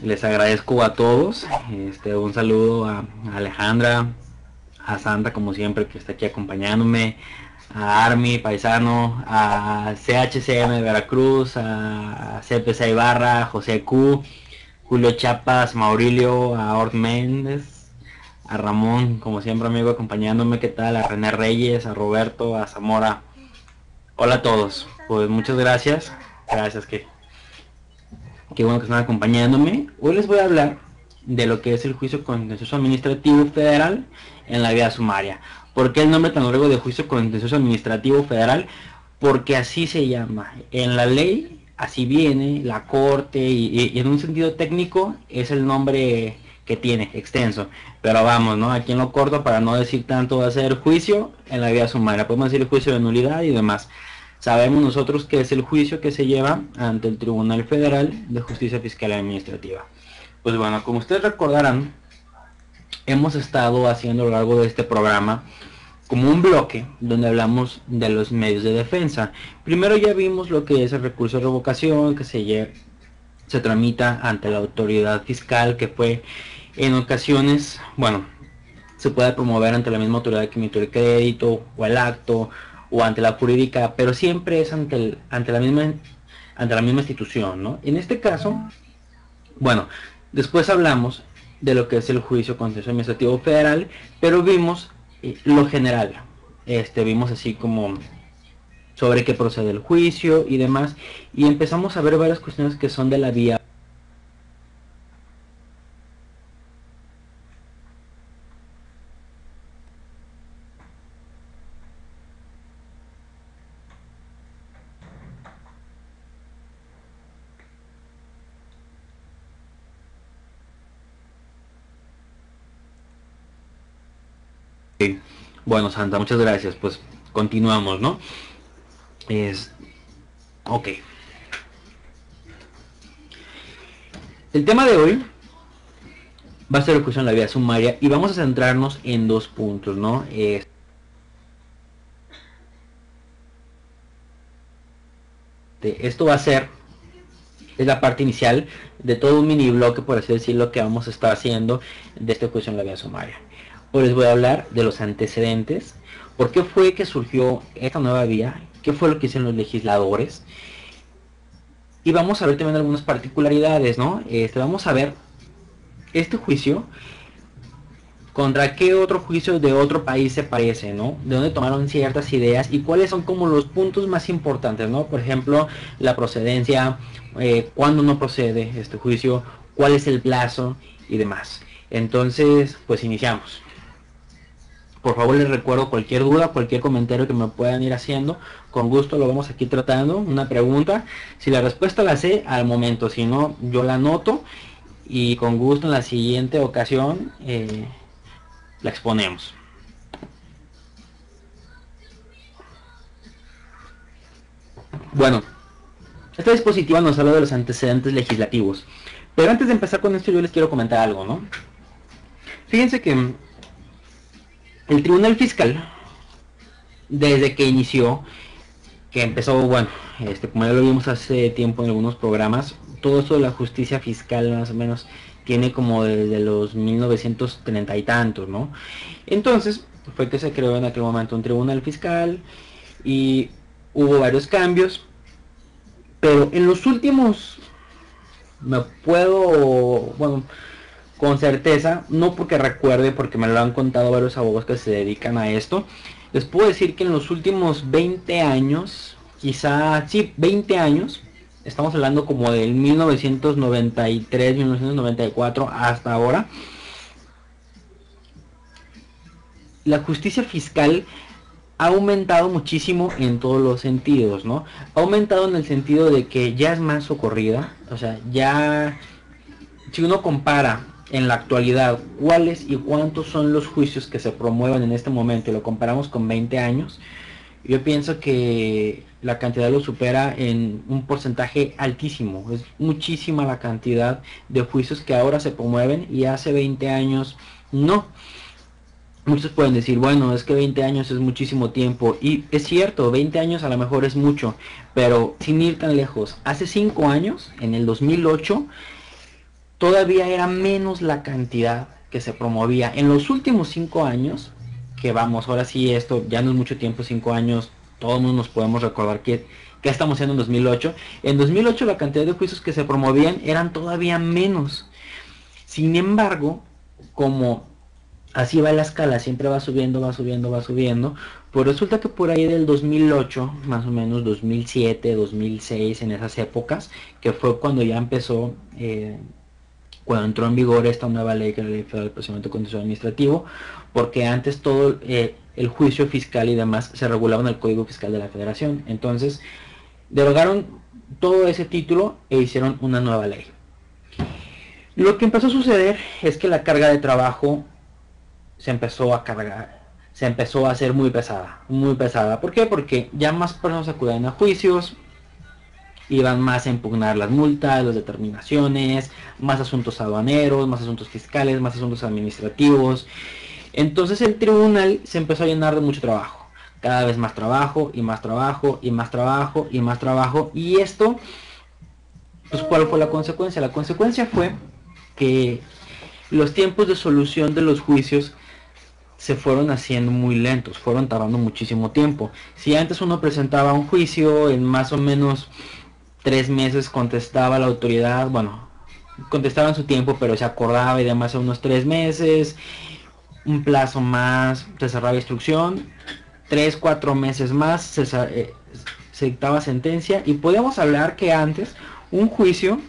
Les agradezco a todos. Un saludo a Alejandra, a Sandra como siempre que está aquí acompañándome, a Army Paisano, a CHCM de Veracruz, a CPC Ibarra, a José Q, Julio Chapas, Maurilio, a Ort Méndez, a Ramón como siempre amigo acompañándome, ¿qué tal? A René Reyes, a Roberto, a Zamora. Hola a todos, pues muchas gracias. Gracias, qué bueno que están acompañándome. Hoy les voy a hablar de lo que es el juicio contencioso administrativo federal en la vía sumaria. ¿Por qué el nombre tan largo de juicio contencioso administrativo federal? Porque así se llama. En la ley, así viene, la corte, y en un sentido técnico es el nombre que tiene, extenso. Pero vamos, ¿no? Aquí en lo corto, para no decir tanto, va a ser juicio en la vía sumaria. Podemos decir juicio de nulidad y demás. Sabemos nosotros que es el juicio que se lleva ante el Tribunal Federal de Justicia Fiscal y Administrativa. Pues bueno, como ustedes recordarán, hemos estado haciendo a lo largo de este programa como un bloque donde hablamos de los medios de defensa. Primero ya vimos lo que es el recurso de revocación que se tramita ante la autoridad fiscal, que fue en ocasiones, bueno, se puede promover ante la misma autoridad que emitió el crédito o el acto o ante la jurídica, pero siempre es ante la misma institución, ¿no? En este caso, bueno, después hablamos de lo que es el juicio contencioso administrativo federal, pero vimos lo general. Vimos así como sobre qué procede el juicio y demás, y empezamos a ver varias cuestiones que son de la vía. Bueno, Santa, muchas gracias. Pues continuamos, ¿no? Ok. El tema de hoy va a ser el juicio en la vía sumaria y vamos a centrarnos en dos puntos, ¿no? Esto va a ser, es la parte inicial de todo un mini bloque, por así decirlo, que vamos a estar haciendo de este juicio en la vía sumaria. Hoy les voy a hablar de los antecedentes, por qué fue que surgió esta nueva vía, qué fue lo que hicieron los legisladores, y vamos a ver también algunas particularidades, ¿no? Vamos a ver este juicio contra qué otro juicio de otro país se parece, ¿no? De dónde tomaron ciertas ideas y cuáles son como los puntos más importantes, ¿no? Por ejemplo, la procedencia, cuándo no procede este juicio, cuál es el plazo y demás. Entonces, pues iniciamos. Por favor, les recuerdo cualquier duda, cualquier comentario que me puedan ir haciendo, con gusto lo vamos aquí tratando. Una pregunta, si la respuesta la sé al momento, si no, yo la anoto y con gusto en la siguiente ocasión la exponemos. Bueno, esta dispositiva nos habla de los antecedentes legislativos. Pero antes de empezar con esto yo les quiero comentar algo, ¿no? Fíjense que el Tribunal Fiscal, desde que inició, que empezó, bueno, como ya lo vimos hace tiempo en algunos programas, todo esto de la justicia fiscal más o menos tiene como desde los 1930 y tantos, ¿no? Entonces, fue que se creó en aquel momento un Tribunal Fiscal y hubo varios cambios, pero en los últimos, me puedo, bueno, con certeza, no porque recuerde, porque me lo han contado varios abogados que se dedican a esto, les puedo decir que en los últimos 20 años, quizá, sí, 20 años, estamos hablando como del 1993, 1994 hasta ahora, la justicia fiscal ha aumentado muchísimo en todos los sentidos, ¿no? Ha aumentado en el sentido de que ya es más socorrida, o sea, ya, si uno compara en la actualidad cuáles y cuántos son los juicios que se promueven en este momento y lo comparamos con 20 años, yo pienso que la cantidad lo supera en un porcentaje altísimo. Es muchísima la cantidad de juicios que ahora se promueven y hace 20 años no. Muchos pueden decir, bueno, es que 20 años es muchísimo tiempo, y es cierto, 20 años a lo mejor es mucho, pero sin ir tan lejos, hace 5 años, en el 2008, todavía era menos la cantidad que se promovía. En los últimos 5 años, que vamos, ahora sí, esto ya no es mucho tiempo, 5 años, todos nos podemos recordar que estamos haciendo en 2008. En 2008 la cantidad de juicios que se promovían eran todavía menos. Sin embargo, como así va la escala, siempre va subiendo, va subiendo, va subiendo, pues resulta que por ahí del 2008, más o menos 2007, 2006, en esas épocas, que fue cuando ya empezó, cuando entró en vigor esta nueva ley, que es la Ley Federal de Procedimiento Contencioso Administrativo, porque antes todo el juicio fiscal y demás se regulaba en el Código Fiscal de la Federación. Entonces, derogaron todo ese título e hicieron una nueva ley. Lo que empezó a suceder es que la carga de trabajo se empezó a cargar, se empezó a hacer muy pesada, muy pesada. ¿Por qué? Porque ya más personas acudían a juicios, iban más a impugnar las multas, las determinaciones, más asuntos aduaneros, más asuntos fiscales, más asuntos administrativos. Entonces el tribunal se empezó a llenar de mucho trabajo, cada vez más trabajo y más trabajo y más trabajo y más trabajo. Y esto, pues ¿cuál fue la consecuencia? La consecuencia fue que los tiempos de solución de los juicios se fueron haciendo muy lentos, fueron tardando muchísimo tiempo. Si antes uno presentaba un juicio, en más o menos 3 meses contestaba la autoridad, bueno, contestaba en su tiempo, pero se acordaba y demás en unos 3 meses, un plazo más, se cerraba instrucción, 3, 4 meses más, se dictaba sentencia, y podíamos hablar que antes un juicio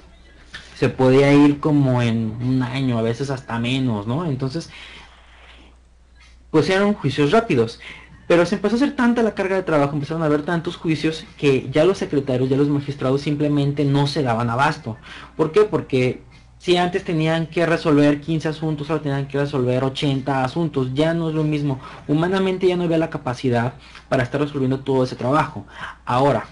se podía ir como en un año, a veces hasta menos, ¿no? Entonces, pues eran juicios rápidos. Pero se empezó a hacer tanta la carga de trabajo, empezaron a haber tantos juicios que ya los secretarios, ya los magistrados simplemente no se daban abasto. ¿Por qué? Porque si antes tenían que resolver 15 asuntos, ahora tenían que resolver 80 asuntos. Ya no es lo mismo. Humanamente ya no había la capacidad para estar resolviendo todo ese trabajo. Ahora,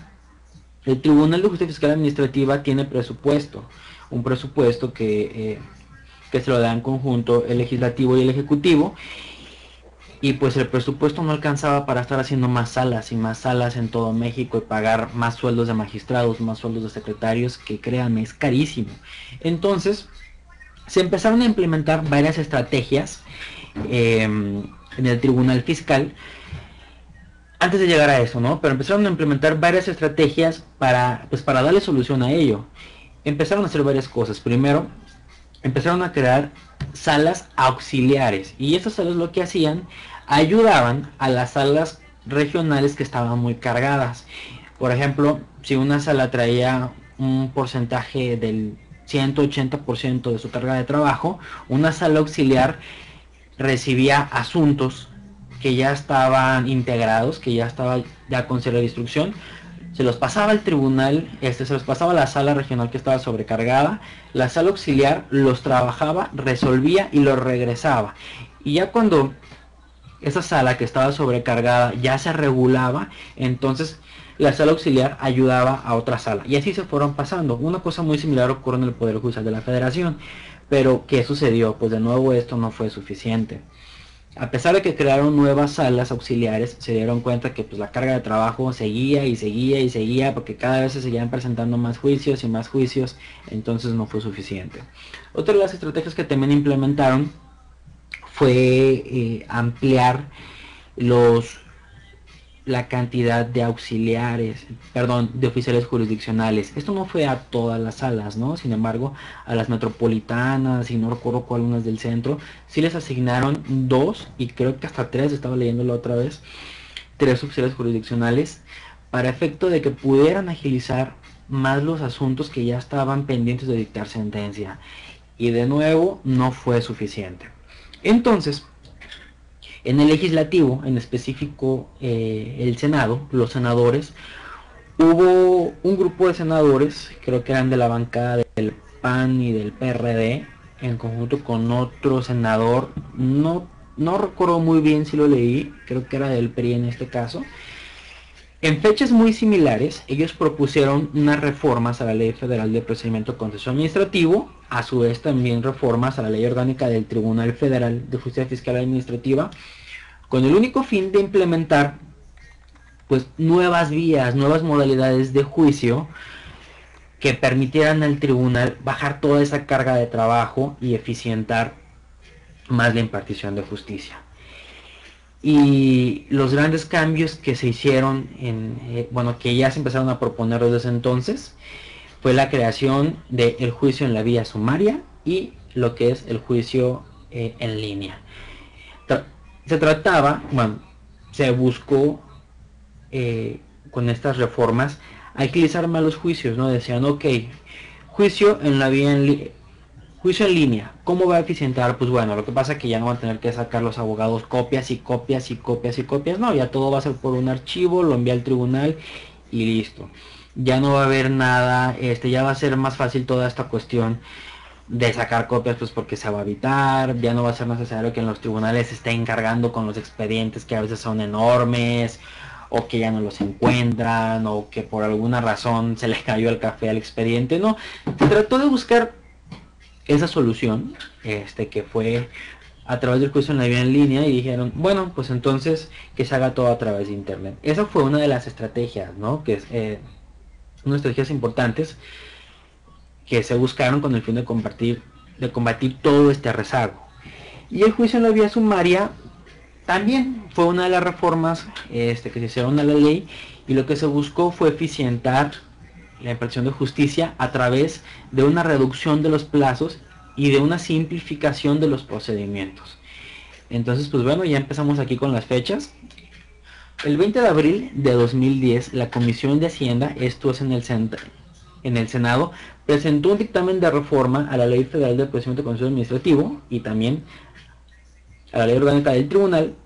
el Tribunal de Justicia Fiscal Administrativa tiene presupuesto. Un presupuesto que se lo da en conjunto el legislativo y el ejecutivo. Y pues el presupuesto no alcanzaba para estar haciendo más salas y más salas en todo México y pagar más sueldos de magistrados, más sueldos de secretarios, que créanme, es carísimo. Entonces, se empezaron a implementar varias estrategias en el Tribunal Fiscal. Antes de llegar a eso, ¿no? Pero empezaron a implementar varias estrategias para darle solución a ello. Empezaron a hacer varias cosas. Primero, empezaron a crear salas auxiliares, y esas salas lo que hacían, ayudaban a las salas regionales que estaban muy cargadas. Por ejemplo, si una sala traía un porcentaje del 180% de su carga de trabajo, una sala auxiliar recibía asuntos que ya estaban integrados, que ya estaba ya con serie de instrucción, se los pasaba al tribunal, se los pasaba a la sala regional que estaba sobrecargada, la sala auxiliar los trabajaba, resolvía y los regresaba. Y ya cuando esa sala que estaba sobrecargada ya se regulaba, entonces la sala auxiliar ayudaba a otra sala. Y así se fueron pasando. Una cosa muy similar ocurre en el Poder Judicial de la Federación. Pero ¿qué sucedió? Pues de nuevo esto no fue suficiente. A pesar de que crearon nuevas salas auxiliares, se dieron cuenta que pues la carga de trabajo seguía y seguía y seguía, porque cada vez se seguían presentando más juicios y más juicios, entonces no fue suficiente. Otra de las estrategias que también implementaron fue ampliar la cantidad de auxiliares, de oficiales jurisdiccionales. Esto no fue a todas las salas, ¿no? Sin embargo, a las metropolitanas, y no recuerdo cuáles del centro, sí les asignaron 2, y creo que hasta 3, estaba leyéndolo otra vez, 3 oficiales jurisdiccionales, para efecto de que pudieran agilizar más los asuntos que ya estaban pendientes de dictar sentencia. Y de nuevo, no fue suficiente. Entonces, en el legislativo, en específico el Senado, los senadores, hubo un grupo de senadores, creo que eran de la bancada del PAN y del PRD, en conjunto con otro senador, no recuerdo muy bien si lo leí, creo que era del PRI en este caso. En fechas muy similares, ellos propusieron unas reformas a la Ley Federal de Procedimiento Contencioso Administrativo, a su vez también reformas a la Ley Orgánica del Tribunal Federal de Justicia Fiscal Administrativa, con el único fin de implementar pues nuevas vías, nuevas modalidades de juicio que permitieran al tribunal bajar toda esa carga de trabajo y eficientar más la impartición de justicia. Y los grandes cambios que se hicieron, bueno, que ya se empezaron a proponer desde entonces, fue la creación del juicio en la vía sumaria y lo que es el juicio en línea. Se trataba, bueno, se buscó con estas reformas agilizar más los juicios, ¿no? Decían, ok, juicio en la vía juicio en línea, ¿cómo va a eficientar? Pues bueno, lo que pasa es que ya no van a tener que sacar los abogados copias y copias y copias y copias, no, ya todo va a ser por un archivo, lo envía al tribunal y listo. Ya no va a haber nada, ya va a ser más fácil toda esta cuestión de sacar copias, pues porque se va a evitar, ya no va a ser necesario que en los tribunales se estén cargando con los expedientes que a veces son enormes, o que ya no los encuentran, o que por alguna razón se le cayó el café al expediente, no, se trató de buscar esa solución, que fue a través del juicio en la vía en línea, y dijeron, bueno, pues entonces que se haga todo a través de internet. Esa fue una de las estrategias, ¿no? Que es unas estrategias importantes que se buscaron con el fin de combatir todo este rezago. Y el juicio en la vía sumaria también fue una de las reformas que se hicieron a la ley, y lo que se buscó fue eficientar la impartición de justicia a través de una reducción de los plazos y de una simplificación de los procedimientos. Entonces, pues bueno, ya empezamos aquí con las fechas. El 20 de abril de 2010, la Comisión de Hacienda, esto es en el Senado, presentó un dictamen de reforma a la Ley Federal de Procedimiento Contencioso Administrativo y también a la Ley Orgánica del Tribunal,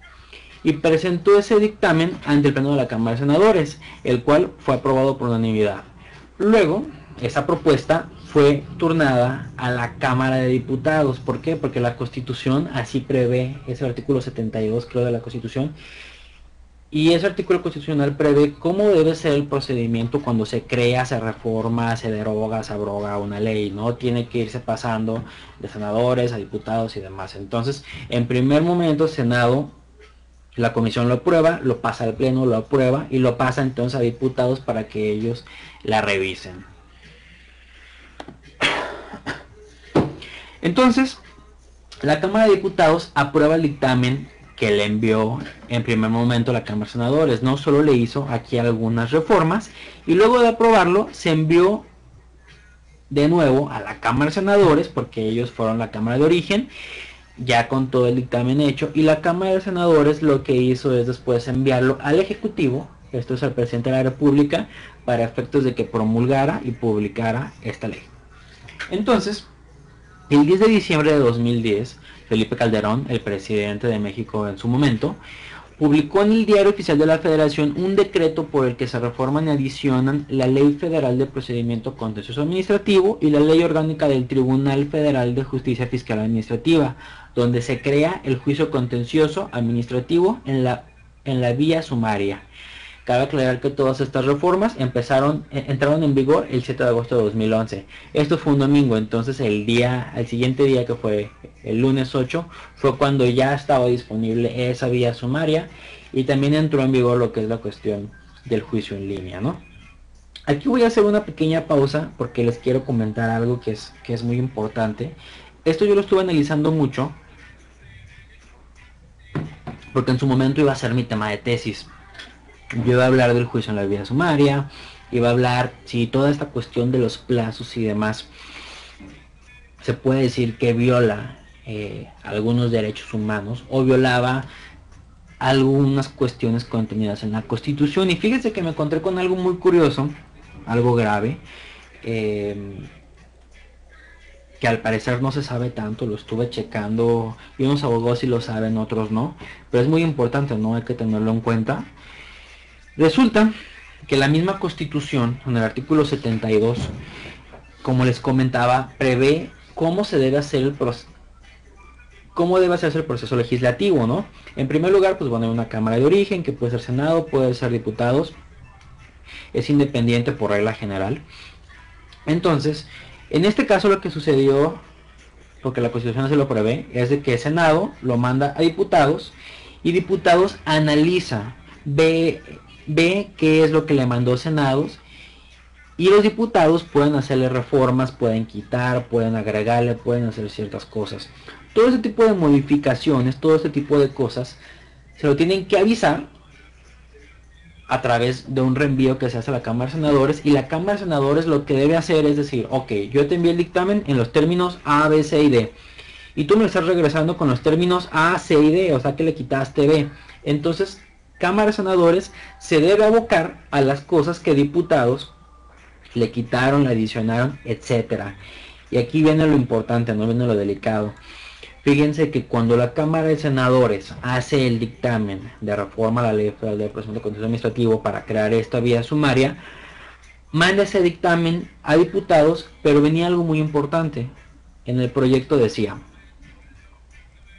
y presentó ese dictamen ante el Pleno de la Cámara de Senadores, el cual fue aprobado por unanimidad. Luego, esa propuesta fue turnada a la Cámara de Diputados. ¿Por qué? Porque la Constitución así prevé, es el artículo 72, creo, de la Constitución, y ese artículo constitucional prevé cómo debe ser el procedimiento cuando se crea, se reforma, se deroga, se abroga una ley, ¿no? Tiene que irse pasando de senadores a diputados y demás. Entonces, en primer momento, Senado, la comisión lo aprueba, lo pasa al pleno, lo aprueba y lo pasa entonces a diputados para que ellos la revisen. Entonces, la Cámara de Diputados aprueba el dictamen que le envió en primer momento la Cámara de Senadores. No solo le hizo aquí algunas reformas, y luego de aprobarlo se envió de nuevo a la Cámara de Senadores, porque ellos fueron la Cámara de origen, ya con todo el dictamen hecho, y la Cámara de Senadores lo que hizo es después enviarlo al Ejecutivo, esto es al presidente de la República, para efectos de que promulgara y publicara esta ley. Entonces, el 10 de diciembre de 2010, Felipe Calderón, el presidente de México en su momento, publicó en el Diario Oficial de la Federación un decreto por el que se reforman y adicionan la Ley Federal de Procedimiento Contencioso Administrativo y la Ley Orgánica del Tribunal Federal de Justicia Fiscal Administrativa, donde se crea el juicio contencioso administrativo en la vía sumaria. Cabe aclarar que todas estas reformas entraron en vigor el 7 de agosto de 2011. Esto fue un domingo, entonces al siguiente día, que fue el lunes 8, fue cuando ya estaba disponible esa vía sumaria, y también entró en vigor lo que es la cuestión del juicio en línea, ¿no? Aquí voy a hacer una pequeña pausa porque les quiero comentar algo que es muy importante. Esto yo lo estuve analizando mucho porque en su momento iba a ser mi tema de tesis. Yo iba a hablar del juicio en la vía sumaria, iba a hablar si toda esta cuestión de los plazos y demás se puede decir que viola algunos derechos humanos o violaba algunas cuestiones contenidas en la Constitución. Y fíjense que me encontré con algo muy curioso, algo grave, que al parecer no se sabe tanto, lo estuve checando, y unos abogados sí lo saben, otros no, pero es muy importante, ¿no? Hay que tenerlo en cuenta. Resulta que la misma Constitución, en el artículo 72, como les comentaba, prevé cómo debe hacerse el proceso legislativo, ¿no? En primer lugar, pues bueno, hay una Cámara de origen, que puede ser Senado, puede ser diputados, es independiente por regla general. Entonces, en este caso lo que sucedió, porque la Constitución se lo prevé, es de que el Senado lo manda a diputados, y diputados analiza, ve qué es lo que le mandó Senados, Y los diputados pueden hacerle reformas, pueden quitar, pueden agregarle, pueden hacer ciertas cosas. Todo ese tipo de modificaciones, todo este tipo de cosas, se lo tienen que avisar a través de un reenvío que se hace a la Cámara de Senadores, y la Cámara de Senadores lo que debe hacer es decir, ok, yo te envié el dictamen en los términos A, B, C y D, y tú me lo estás regresando con los términos A, C y D, o sea que le quitaste B. Entonces, Cámara de Senadores se debe abocar a las cosas que diputados le quitaron, le adicionaron, etcétera. Y aquí viene lo importante, no viene lo delicado. Fíjense que cuando la Cámara de Senadores hace el dictamen de reforma a la Ley Federal de Procedimiento Contencioso Administrativo para crear esta vía sumaria, manda ese dictamen a diputados, pero venía algo muy importante. En el proyecto decía,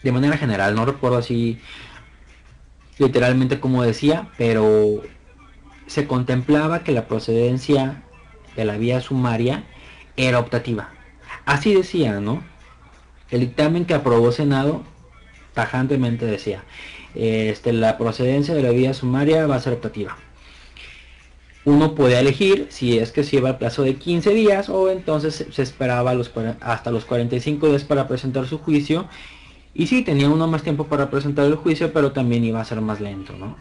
de manera general, no recuerdo así literalmente como decía, pero se contemplaba que la procedencia de la vía sumaria era optativa. Así decía, ¿no? El dictamen que aprobó Senado tajantemente decía, la procedencia de la vía sumaria va a ser optativa. Uno puede elegir si es que se lleva el plazo de 15 días o entonces se esperaba hasta los 45 días para presentar su juicio. Y sí, tenía uno más tiempo para presentar el juicio, pero también iba a ser más lento, ¿no?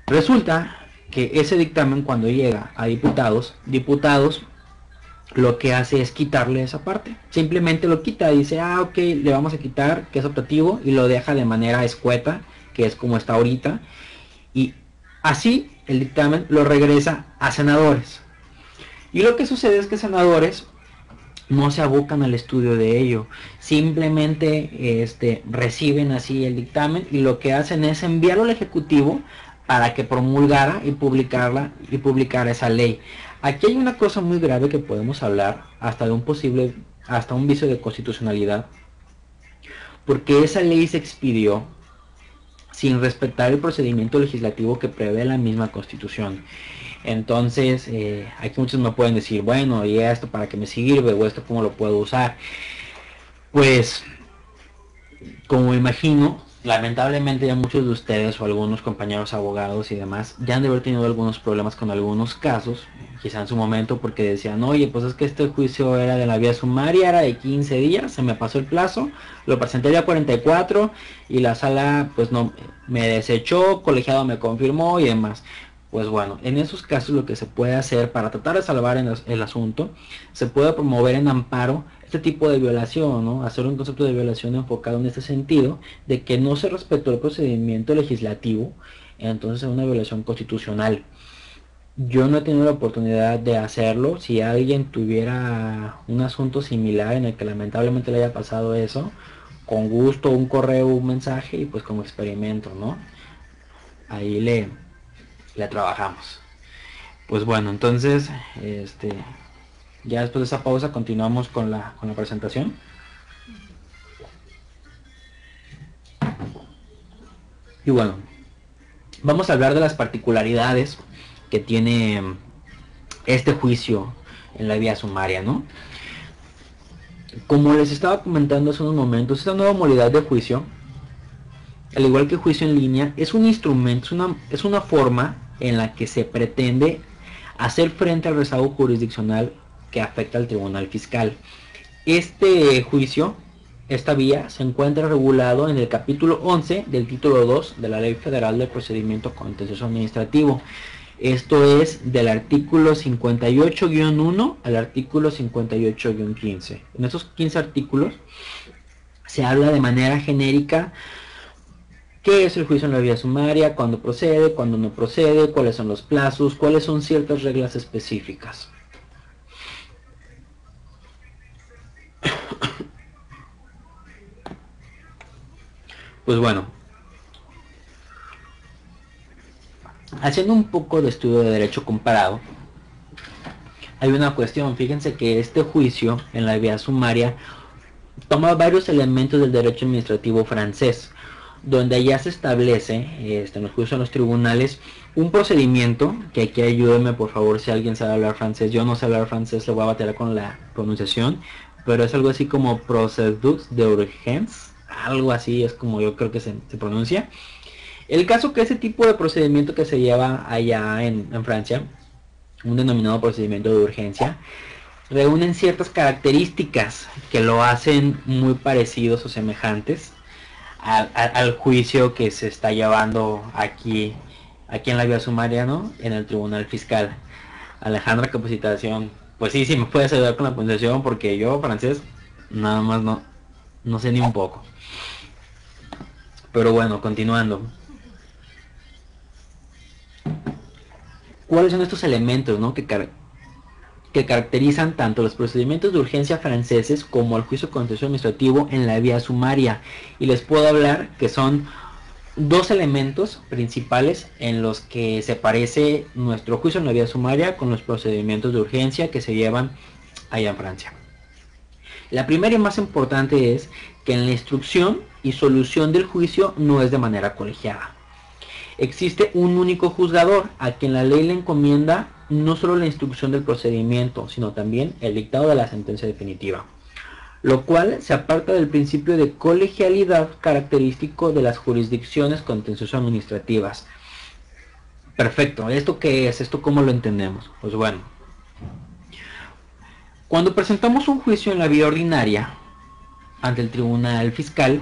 Resulta que ese dictamen, cuando llega a diputados lo que hace es quitarle esa parte. Simplemente lo quita, dice, ah, ok, le vamos a quitar, que es optativo, y lo deja de manera escueta, que es como está ahorita. Y así el dictamen lo regresa a senadores. Y lo que sucede es que senadores no se abocan al estudio de ello, simplemente reciben así el dictamen y lo que hacen es enviarlo al Ejecutivo para que promulgara y publicara esa ley. Aquí hay una cosa muy grave que podemos hablar hasta de hasta un vicio de constitucionalidad, porque esa ley se expidió sin respetar el procedimiento legislativo que prevé la misma Constitución. Entonces, aquí muchos me pueden decir, bueno, ¿y esto para qué me sirve? ¿O esto cómo lo puedo usar? Pues, como imagino, lamentablemente ya muchos de ustedes o algunos compañeros abogados y demás ya han de haber tenido algunos problemas con algunos casos, quizá en su momento porque decían, oye, pues es que este juicio era de la vía sumaria, era de 15 días, se me pasó el plazo, lo presenté el día 44 y la sala pues no me desechó, colegiado me confirmó y demás. Pues bueno, en esos casos lo que se puede hacer para tratar de salvar el asunto, se puede promover en amparo este tipo de violación, ¿no? Hacer un concepto de violación enfocado en este sentido, de que no se respetó el procedimiento legislativo, entonces es una violación constitucional. Yo no he tenido la oportunidad de hacerlo. Si alguien tuviera un asunto similar en el que lamentablemente le haya pasado eso, con gusto, un correo, un mensaje y pues como experimento, ¿no? Ahí le trabajamos. Pues bueno, entonces ya después de esa pausa continuamos con la presentación. Y bueno, vamos a hablar de las particularidades que tiene este juicio en la vía sumaria, ¿no? Como les estaba comentando hace unos momentos, esta nueva modalidad de juicio, al igual que juicio en línea, es un instrumento, es una forma en la que se pretende hacer frente al rezago jurisdiccional que afecta al tribunal fiscal. Este juicio, esta vía, se encuentra regulado en el capítulo 11 del título 2 de la Ley Federal del Procedimiento Contencioso Administrativo. Esto es del artículo 58-1 al artículo 58-15. En esos 15 artículos se habla de manera genérica qué es el juicio en la vía sumaria, cuándo procede, cuándo no procede, cuáles son los plazos, cuáles son ciertas reglas específicas. Pues bueno, haciendo un poco de estudio de derecho comparado, hay una cuestión. Fíjense que este juicio en la vía sumaria toma varios elementos del derecho administrativo francés, donde ya se establece en los juicios en los tribunales un procedimiento, que aquí ayúdenme por favor si alguien sabe hablar francés. Yo no sé hablar francés, le voy a batallar con la pronunciación, pero es algo así como procédure d'urgence, algo así es como yo creo que se pronuncia. El caso que ese tipo de procedimiento que se lleva allá en Francia un denominado procedimiento de urgencia, reúnen ciertas características que lo hacen muy parecidos o semejantes al juicio que se está llevando aquí en la vía sumaria, ¿no? En el tribunal fiscal. Alejandra, capacitación. Pues sí, sí, me puedes ayudar con la pronunciación porque yo francés nada más no sé ni un poco. Pero bueno, continuando. ¿Cuáles son estos elementos, ¿no? que caracterizan tanto los procedimientos de urgencia franceses como el juicio contencioso administrativo en la vía sumaria? Y les puedo hablar que son dos elementos principales en los que se parece nuestro juicio en la vía sumaria con los procedimientos de urgencia que se llevan allá en Francia. La primera y más importante es que en la instrucción y solución del juicio no es de manera colegiada. Existe un único juzgador a quien la ley le encomienda no solo la instrucción del procedimiento, sino también el dictado de la sentencia definitiva, lo cual se aparta del principio de colegialidad característico de las jurisdicciones contenciosas administrativas. Perfecto, ¿esto qué es? ¿Esto cómo lo entendemos? Pues bueno, cuando presentamos un juicio en la vía ordinaria ante el tribunal fiscal,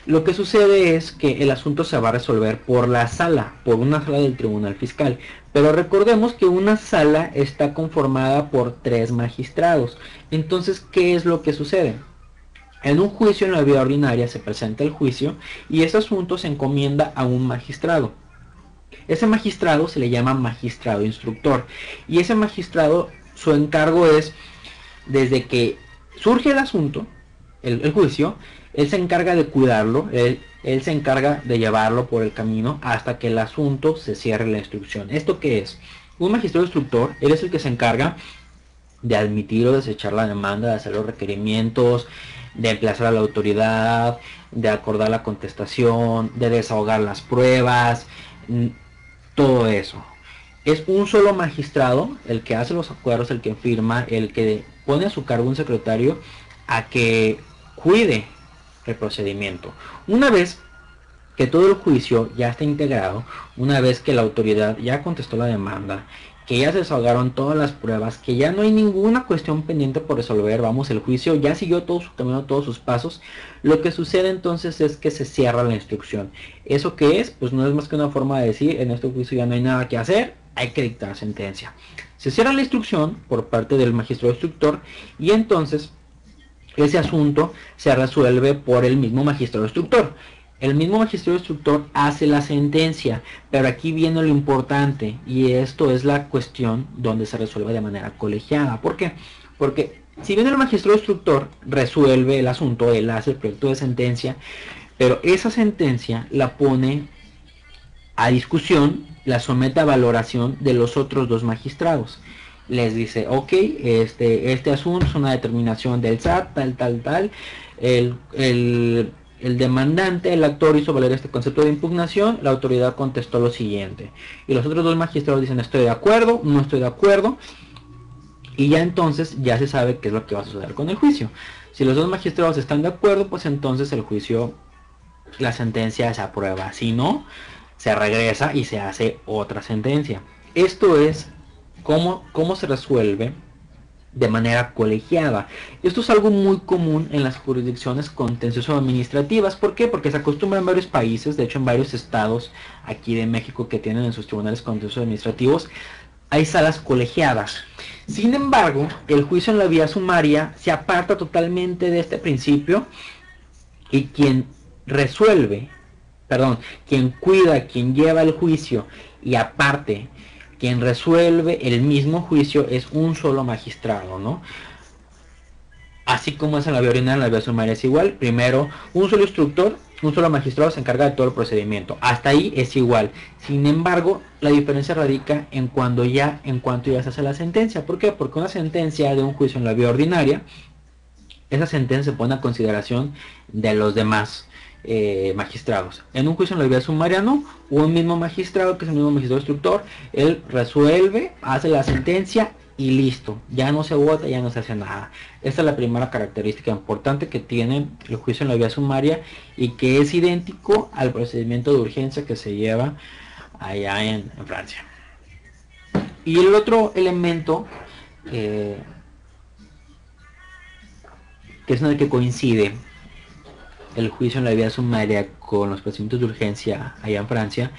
lo que sucede es que el asunto se va a resolver por una sala del tribunal fiscal. Pero recordemos que una sala está conformada por 3 magistrados. Entonces, ¿qué es lo que sucede? En un juicio en la vía ordinaria se presenta el juicio y ese asunto se encomienda a un magistrado. Ese magistrado se le llama magistrado instructor. Y ese magistrado, su encargo es, desde que surge el asunto, el juicio, él se encarga de cuidarlo, él se encarga de llevarlo por el camino hasta que el asunto se cierre la instrucción. ¿Esto qué es? Un magistrado instructor, él es el que se encarga de admitir o desechar la demanda, de hacer los requerimientos, de emplazar a la autoridad, de acordar la contestación, de desahogar las pruebas, todo eso. Es un solo magistrado el que hace los acuerdos, el que firma, el que pone a su cargo un secretario a que cuide el procedimiento. Una vez que todo el juicio ya está integrado, una vez que la autoridad ya contestó la demanda, que ya se desahogaron todas las pruebas, que ya no hay ninguna cuestión pendiente por resolver, vamos, el juicio ya siguió todo su camino, todos sus pasos, lo que sucede entonces es que se cierra la instrucción. ¿Eso qué es? Pues no es más que una forma de decir, en este juicio ya no hay nada que hacer, hay que dictar sentencia. Se cierra la instrucción por parte del magistrado instructor y entonces ese asunto se resuelve por el mismo magistrado instructor. El mismo magistrado instructor hace la sentencia, pero aquí viene lo importante y esto es la cuestión donde se resuelve de manera colegiada. ¿Por qué? Porque si bien el magistrado instructor resuelve el asunto, él hace el proyecto de sentencia, pero esa sentencia la pone a discusión, la somete a valoración de los otros 2 magistrados. Les dice, ok, este asunto es una determinación del SAT, tal, el demandante, el actor hizo valer este concepto de impugnación, la autoridad contestó lo siguiente. Y los otros 2 magistrados dicen, estoy de acuerdo, no estoy de acuerdo, y ya entonces ya se sabe qué es lo que va a suceder con el juicio. Si los 2 magistrados están de acuerdo, pues entonces el juicio, la sentencia se aprueba. Si no, se regresa y se hace otra sentencia. Esto es cómo se resuelve de manera colegiada. Esto es algo muy común en las jurisdicciones contenciosas administrativas. ¿Por qué? Porque se acostumbra en varios países, de hecho en varios estados aquí de México que tienen en sus tribunales contenciosos administrativos, hay salas colegiadas. Sin embargo, el juicio en la vía sumaria se aparta totalmente de este principio y quien quien cuida, quien lleva el juicio y aparte quien resuelve el mismo juicio es un solo magistrado, ¿no? Así como es en la vía ordinaria, en la vía sumaria es igual. Primero, un solo instructor, un solo magistrado se encarga de todo el procedimiento. Hasta ahí es igual. Sin embargo, la diferencia radica en cuanto ya se hace la sentencia. ¿Por qué? Porque una sentencia de un juicio en la vía ordinaria, esa sentencia se pone a consideración de los demás magistrados. En un juicio en la vía sumaria no, un mismo magistrado, que es el mismo magistrado instructor, él resuelve, hace la sentencia y listo, ya no se vota, ya no se hace nada. Esta es la primera característica importante que tiene el juicio en la vía sumaria y que es idéntico al procedimiento de urgencia que se lleva allá en Francia. Y el otro elemento que es en el que coincide el juicio en la vía sumaria con los procedimientos de urgencia allá en Francia,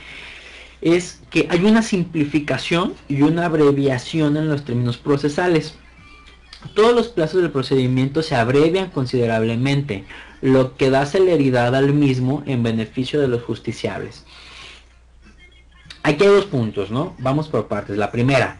es que hay una simplificación y una abreviación en los términos procesales. Todos los plazos del procedimiento se abrevian considerablemente, lo que da celeridad al mismo en beneficio de los justiciables. Aquí hay dos puntos, ¿no? Vamos por partes. La primera,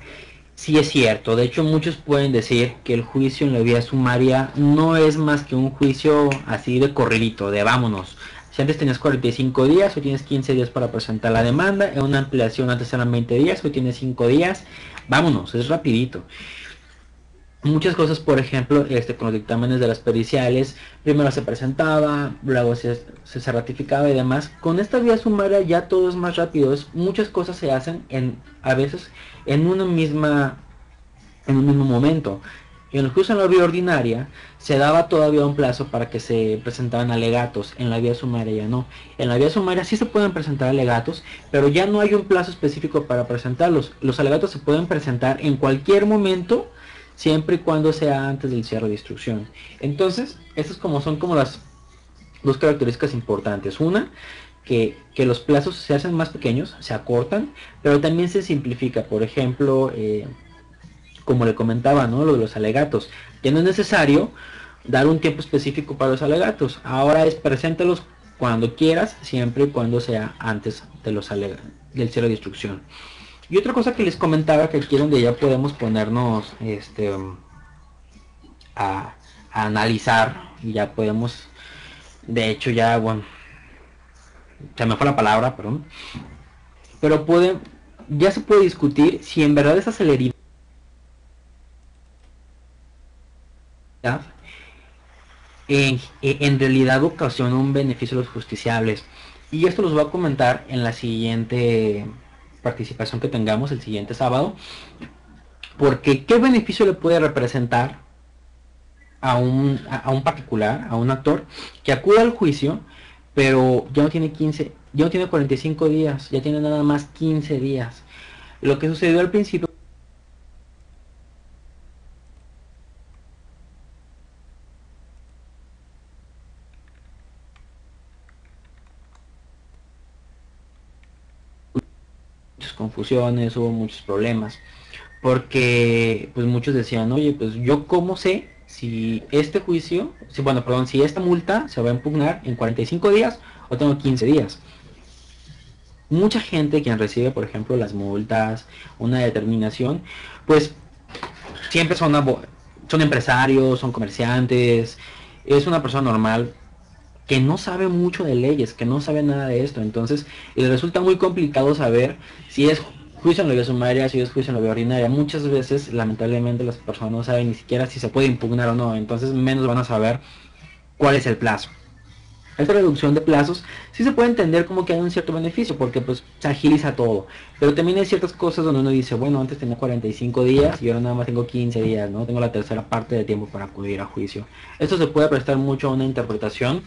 sí es cierto, de hecho muchos pueden decir que el juicio en la vía sumaria no es más que un juicio así de corridito, de vámonos. Si antes tenías 45 días, hoy tienes 15 días para presentar la demanda, en una ampliación antes eran 20 días, hoy tienes 5 días, vámonos, es rapidito. Muchas cosas, por ejemplo, con los dictámenes de las periciales, primero se presentaba, luego se ratificaba y demás. Con esta vía sumaria ya todo es más rápido, muchas cosas se hacen a veces en un mismo momento. En el juicio en la vía ordinaria se daba todavía un plazo para que se presentaran alegatos, en la vía sumaria ya no. En la vía sumaria sí se pueden presentar alegatos, pero ya no hay un plazo específico para presentarlos. Los alegatos se pueden presentar en cualquier momento, siempre y cuando sea antes del cierre de instrucción. Entonces, estas son como las dos características importantes. Una, que los plazos se hacen más pequeños, se acortan, pero también se simplifica. Por ejemplo, como le comentaba, ¿no? Lo de los alegatos. Ya no es necesario dar un tiempo específico para los alegatos. Ahora es preséntalos cuando quieras, siempre y cuando sea antes de del cierre de instrucción. Y otra cosa que les comentaba, que aquí donde ya podemos ponernos a analizar, y ya podemos, de hecho ya, bueno, se me fue la palabra, perdón, pero ya se puede discutir si en verdad esa celeridad en realidad ocasiona un beneficio a los justiciables. Y esto los voy a comentar en la siguiente participación que tengamos el siguiente sábado, porque qué beneficio le puede representar a un particular, a un actor que acude al juicio, pero ya no tiene 15, ya no tiene 45 días, ya tiene nada más 15 días. Lo que sucedió al principio muchas confusiones, hubo muchos problemas, porque pues muchos decían, oye, pues yo cómo sé si este juicio, si esta multa se va a impugnar en 45 días o tengo 15 días. Mucha gente quien recibe, por ejemplo, las multas, una determinación, pues siempre son empresarios, son comerciantes, es una persona normal que no sabe mucho de leyes, que no sabe nada de esto. Entonces, les resulta muy complicado saber si es juicio en la vía sumaria, si es juicio en la vía ordinaria. Muchas veces, lamentablemente, las personas no saben ni siquiera si se puede impugnar o no. Entonces, menos van a saber cuál es el plazo. Esta reducción de plazos sí se puede entender como que hay un cierto beneficio, porque pues se agiliza todo. Pero también hay ciertas cosas donde uno dice, bueno, antes tenía 45 días y ahora nada más tengo 15 días, ¿no? Tengo la tercera parte de tiempo para acudir a juicio. Esto se puede prestar mucho a una interpretación.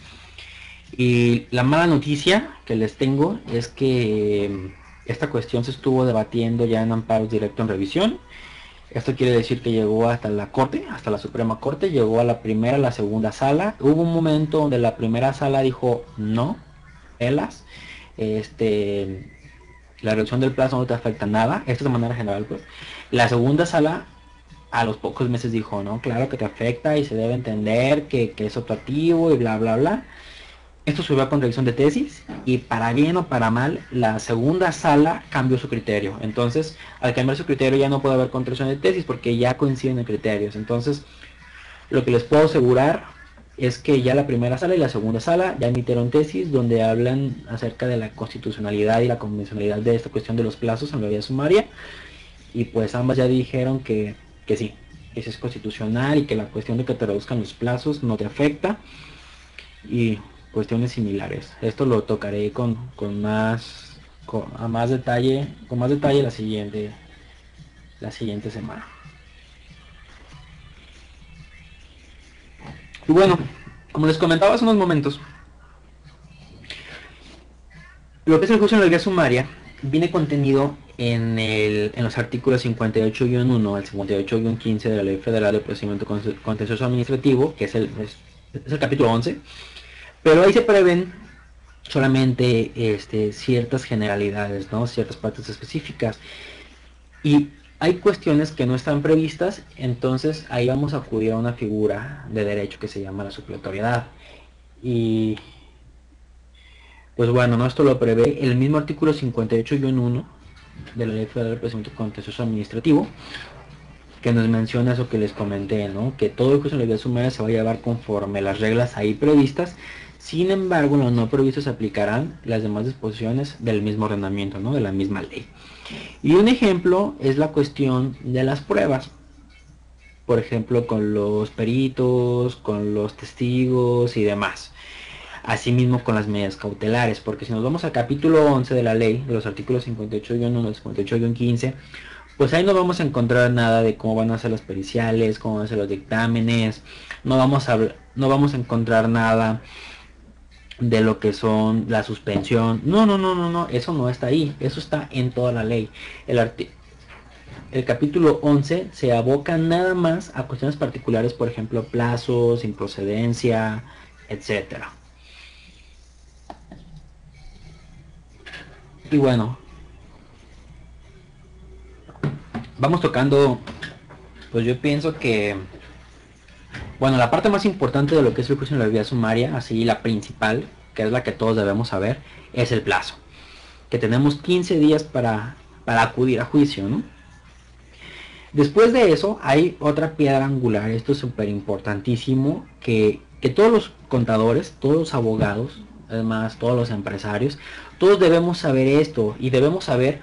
Y la mala noticia que les tengo es que esta cuestión se estuvo debatiendo ya en amparos directo en revisión. Esto quiere decir que llegó hasta la Corte, hasta la Suprema Corte, llegó a la primera, a la segunda sala. Hubo un momento donde la primera sala dijo no, pelas, la reducción del plazo no te afecta nada, esto de manera general pues. La segunda sala a los pocos meses dijo, no, claro que te afecta y se debe entender que es optativo y bla bla bla. Esto subió a con revisión de tesis y para bien o para mal, la segunda sala cambió su criterio. Entonces, al cambiar su criterio ya no puede haber contradicción de tesis porque ya coinciden en criterios. Entonces, lo que les puedo asegurar es que ya la primera sala y la segunda sala ya emitieron tesis donde hablan acerca de la constitucionalidad y la convencionalidad de esta cuestión de los plazos en la vía sumaria. Y pues ambas ya dijeron que sí, que sí es constitucional y que la cuestión de que te reduzcan los plazos no te afecta. Y cuestiones similares. Esto lo tocaré con más detalle, la siguiente semana. Y bueno, como les comentaba hace unos momentos, lo que es el juicio en la vía sumaria viene contenido en los artículos 58-1 al 58-15 de la Ley Federal de Procedimiento Contencioso Administrativo, que es el capítulo 11, pero ahí se prevén solamente ciertas generalidades, ¿no? Ciertas partes específicas, y hay cuestiones que no están previstas. Entonces ahí vamos a acudir a una figura de derecho que se llama la supletoriedad. Y pues bueno, ¿no? Esto lo prevé el mismo artículo 58-1 de la Ley Federal de Procedimiento Contencioso Administrativo, que nos menciona eso que les comenté, ¿no? Que todo el juicio en la vía sumaria se va a llevar conforme las reglas ahí previstas. Sin embargo, en lo no previsto se aplicarán las demás disposiciones del mismo ordenamiento, ¿no? De la misma ley. Y un ejemplo es la cuestión de las pruebas. Por ejemplo, con los peritos, con los testigos y demás. Asimismo con las medidas cautelares, porque si nos vamos al capítulo 11 de la ley, de los artículos 58-1 y 58-15, pues ahí no vamos a encontrar nada de cómo van a ser los periciales, cómo van a ser los dictámenes, no vamos a encontrar nada de lo que son la suspensión. No, eso no está ahí, eso está en toda la ley. El capítulo 11 se aboca nada más a cuestiones particulares, por ejemplo, plazos, improcedencia, etcétera. Y bueno, vamos tocando, pues yo pienso que, bueno, la parte más importante de lo que es el juicio en la vía sumaria, así la principal, que es la que todos debemos saber, es el plazo. Que tenemos 15 días para acudir a juicio, ¿no? Después de eso hay otra piedra angular, esto es súper importantísimo, que todos los contadores, todos los abogados, además todos los empresarios, todos debemos saber esto, y debemos saber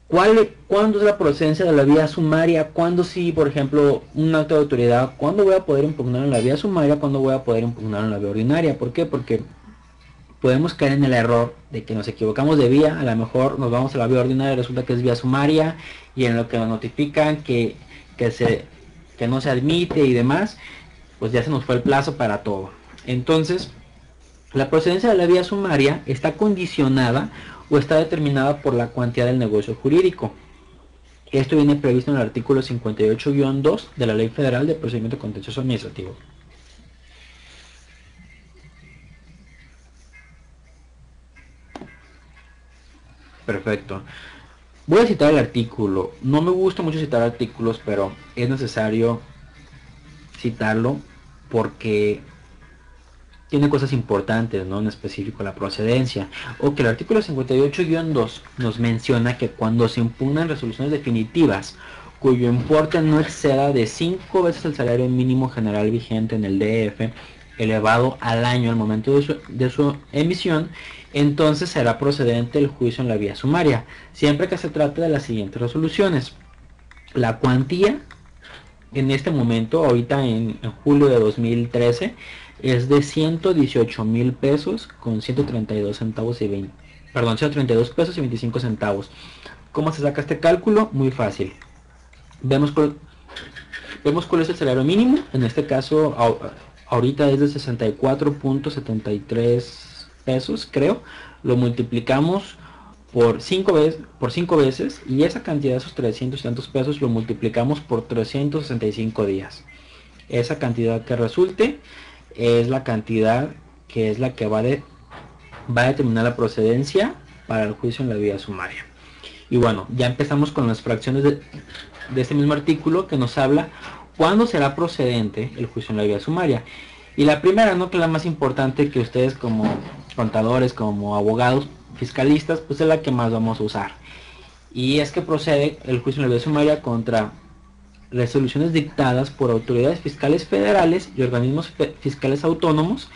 cuándo es la procedencia de la vía sumaria, cuándo sí, por ejemplo, un acto de autoridad, cuándo voy a poder impugnar en la vía sumaria, cuándo voy a poder impugnar en la vía ordinaria. ¿Por qué? Porque podemos caer en el error de que nos equivocamos de vía, a lo mejor nos vamos a la vía ordinaria y resulta que es vía sumaria, y en lo que nos notifican que no se admite y demás, pues ya se nos fue el plazo para todo. Entonces, la procedencia de la vía sumaria está condicionada o está determinada por la cuantía del negocio jurídico. Esto viene previsto en el artículo 58-2 de la Ley Federal de Procedimiento Contencioso Administrativo. Perfecto. Voy a citar el artículo. No me gusta mucho citar artículos, pero es necesario citarlo porque tiene cosas importantes, ¿no? En específico la procedencia. O que el artículo 58-2 nos menciona que cuando se impugnan resoluciones definitivas cuyo importe no exceda de 5 veces el salario mínimo general vigente en el DF, elevado al año al momento de su emisión, entonces será procedente el juicio en la vía sumaria, siempre que se trate de las siguientes resoluciones. La cuantía en este momento, ahorita en julio de 2013, es de 118,000 pesos con 132 centavos y 20, perdón, 132 pesos y 25 centavos. ¿Cómo se saca este cálculo? Muy fácil. Vemos cuál es el salario mínimo. En este caso, ahorita es de 64.73 pesos, creo. Lo multiplicamos por 5 veces, y esa cantidad, esos 300 y tantos pesos, lo multiplicamos por 365 días. Esa cantidad que resulte es la cantidad que es la que va a determinar la procedencia para el juicio en la vía sumaria. Y bueno, ya empezamos con las fracciones de este mismo artículo, que nos habla cuándo será procedente el juicio en la vía sumaria. Y la primera, ¿no?, que es la más importante, que ustedes como contadores, como abogados, fiscalistas, pues es la que más vamos a usar. Y es que procede el juicio en la vía sumaria contra resoluciones dictadas por autoridades fiscales federales y organismos fiscales autónomos.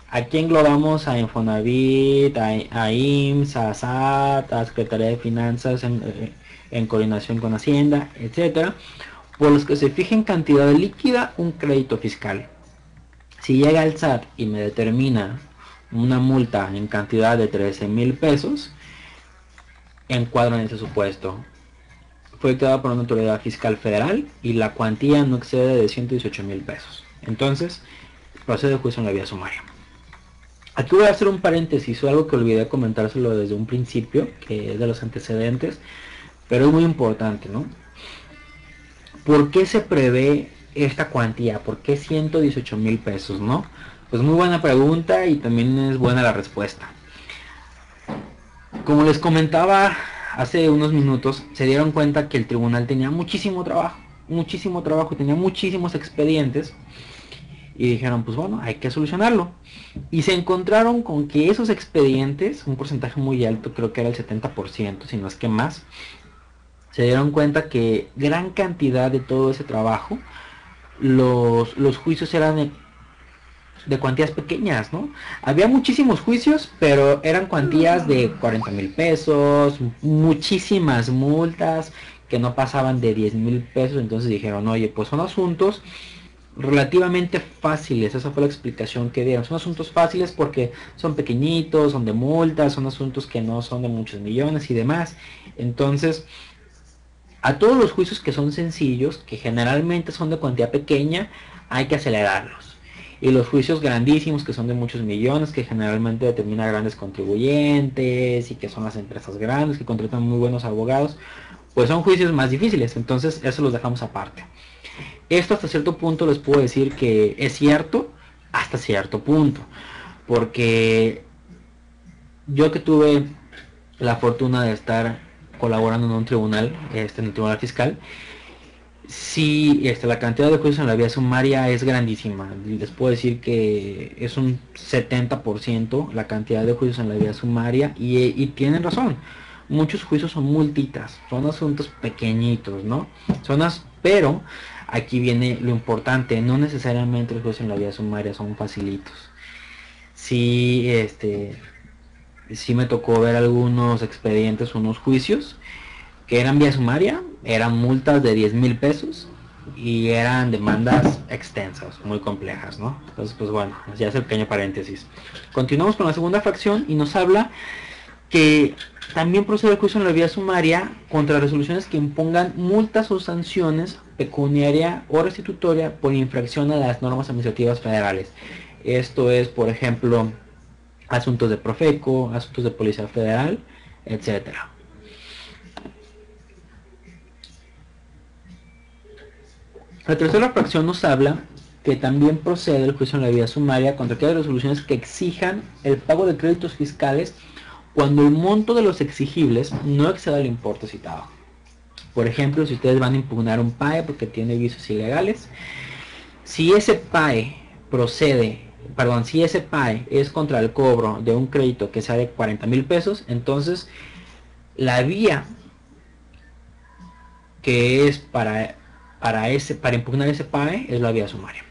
Aquí englobamos a Infonavit, a IMSS, a SAT, a Secretaría de Finanzas en coordinación con Hacienda, etcétera, por los que se fije en cantidad líquida un crédito fiscal. Si llega el SAT y me determina una multa en cantidad de 13,000 pesos, encuadro en ese supuesto. Fue dictada por una autoridad fiscal federal y la cuantía no excede de 118,000 pesos. Entonces, procede el juicio en la vía sumaria. Aquí voy a hacer un paréntesis, o algo que olvidé comentárselo desde un principio, que es de los antecedentes, pero es muy importante, ¿no? ¿Por qué se prevé esta cuantía? ¿Por qué 118,000 pesos, no? Pues muy buena pregunta y también es buena la respuesta. Como les comentaba hace unos minutos, se dieron cuenta que el tribunal tenía muchísimo trabajo, tenía muchísimos expedientes y dijeron, pues bueno, hay que solucionarlo. Y se encontraron con que esos expedientes, un porcentaje muy alto, creo que era el 70%, si no es que más, se dieron cuenta que gran cantidad de todo ese trabajo, los juicios eran de cuantías pequeñas, ¿no? Había muchísimos juicios, pero eran cuantías de 40,000 pesos, muchísimas multas que no pasaban de 10,000 pesos. Entonces dijeron, oye, pues son asuntos relativamente fáciles. Esa fue la explicación que dieron. Son asuntos fáciles porque son pequeñitos, son de multas, son asuntos que no son de muchos millones y demás. Entonces, a todos los juicios que son sencillos, que generalmente son de cuantía pequeña, hay que acelerarlos. Y los juicios grandísimos, que son de muchos millones, que generalmente determinan grandes contribuyentes y que son las empresas grandes que contratan muy buenos abogados, pues son juicios más difíciles. Entonces eso los dejamos aparte. Esto hasta cierto punto les puedo decir que es cierto, hasta cierto punto. Porque yo que tuve la fortuna de estar colaborando en un tribunal, en el tribunal fiscal, sí, la cantidad de juicios en la vía sumaria es grandísima. Les puedo decir que es un 70% la cantidad de juicios en la vía sumaria y tienen razón. Muchos juicios son multitas, son asuntos pequeñitos, ¿no? Pero aquí viene lo importante, no necesariamente los juicios en la vía sumaria son facilitos. Sí, sí me tocó ver algunos expedientes, unos juicios que eran vía sumaria, eran multas de 10,000 pesos y eran demandas extensas, muy complejas, ¿no? Entonces, pues bueno, ya es el pequeño paréntesis. Continuamos con la segunda fracción y nos habla que también procede el juicio en la vía sumaria contra resoluciones que impongan multas o sanciones pecuniaria o restitutoria por infracción a las normas administrativas federales. Esto es, por ejemplo, asuntos de Profeco, asuntos de Policía Federal, etcétera. La tercera fracción nos habla que también procede el juicio en la vía sumaria contra aquellas resoluciones que exijan el pago de créditos fiscales cuando el monto de los exigibles no exceda el importe citado. Por ejemplo, si ustedes van a impugnar un PAE porque tiene vicios ilegales, si ese PAE si ese PAE es contra el cobro de un crédito que sea de 40,000 pesos, entonces la vía que es para impugnar ese PAE es la vía sumaria.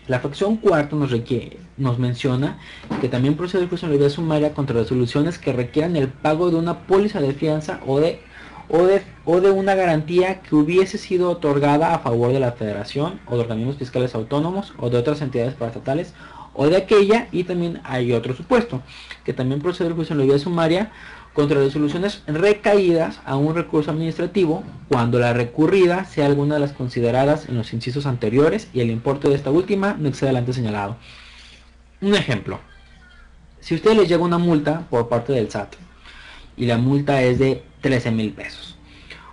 La fracción cuarta nos menciona que también procede el juicio en la vía sumaria contra resoluciones que requieran el pago de una póliza de fianza o de una garantía que hubiese sido otorgada a favor de la Federación o de organismos fiscales autónomos o de otras entidades paraestatales o de aquella. Y también hay otro supuesto, que también procede el juicio en la vía sumaria contra resoluciones recaídas a un recurso administrativo cuando la recurrida sea alguna de las consideradas en los incisos anteriores y el importe de esta última no excede el antes señalado. Un ejemplo: si a usted les llega una multa por parte del SAT y la multa es de 13,000 pesos,